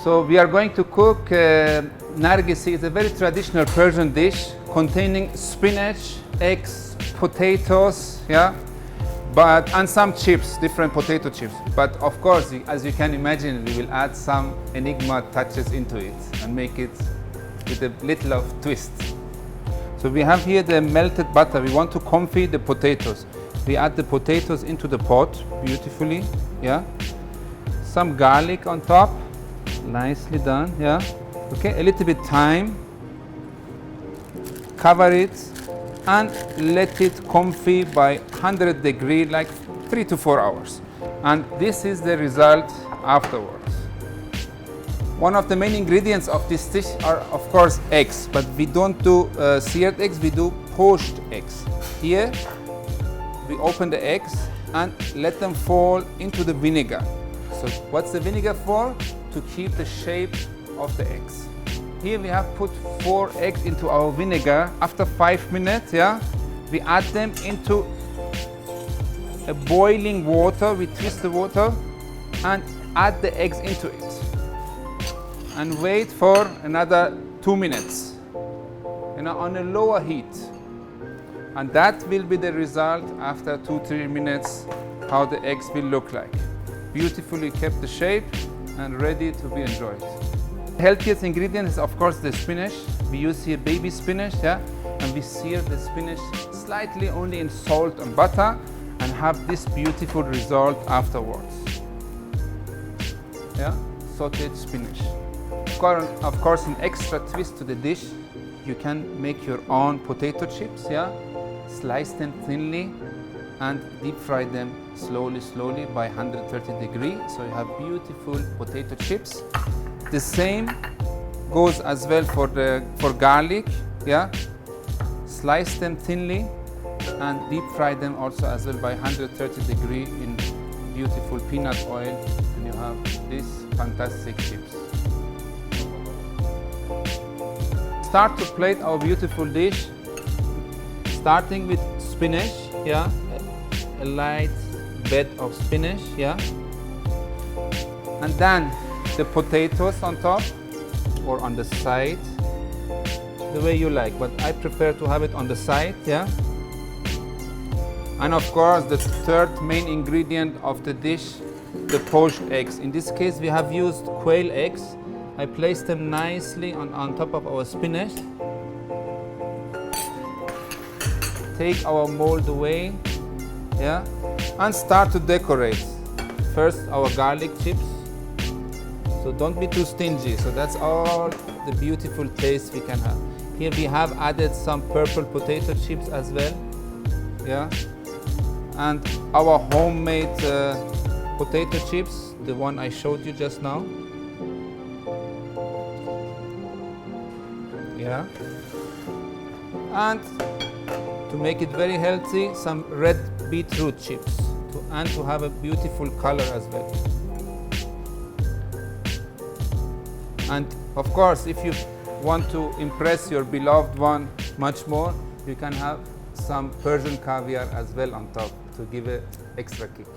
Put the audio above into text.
So we are going to cook Nargesi. It's a very traditional Persian dish containing spinach, eggs, potatoes, yeah, and some chips, different potato chips. But of course, as you can imagine, we will add some Enigma touches into it and make it with a little of twist. So we have here the melted butter. We want to confit the potatoes. We add the potatoes into the pot beautifully, yeah. Some garlic on top, nicely done, yeah. Okay, a little bit thyme. Cover it and let it confit by 100 degrees, like 3 to 4 hours. And this is the result afterwards. One of the main ingredients of this dish are, of course, eggs, but we don't do seared eggs, we do poached eggs. Here, we open the eggs and let them fall into the vinegar. So what's the vinegar for? To keep the shape of the eggs. Here we have put 4 eggs into our vinegar. After 5 minutes, yeah, we add them into a boiling water. We twist the water and add the eggs into it. And wait for another 2 minutes, on a lower heat. And that will be the result after 2-3 minutes, how the eggs will look like. Beautifully kept the shape and ready to be enjoyed. The healthiest ingredient is, of course, the spinach. We use here baby spinach, yeah, and we sear the spinach slightly only in salt and butter and have this beautiful result afterwards. Yeah, sautéed spinach. Of course, an extra twist to the dish, you can make your own potato chips, yeah? Slice them thinly and deep fry them slowly by 130 degrees. So you have beautiful potato chips. The same goes as well for garlic, yeah? Slice them thinly and deep fry them also as well by 130 degrees in beautiful peanut oil, and you have these fantastic chips. Start to plate our beautiful dish, starting with spinach, yeah, a light bed of spinach, yeah, and then the potatoes on top or on the side, the way you like, but I prefer to have it on the side, yeah. And of course, the third main ingredient of the dish, the poached eggs. In this case, we have used quail eggs. I place them nicely on top of our spinach. Take our mold away, yeah, and start to decorate. First, our garlic chips. So don't be too stingy. So that's all the beautiful taste we can have. Here we have added some purple potato chips as well, yeah, and our homemade potato chips, the one I showed you just now. Yeah. And to make it very healthy, some red beetroot chips and to have a beautiful color as well. And of course, if you want to impress your beloved one much more, you can have some Persian caviar as well on top to give an extra kick.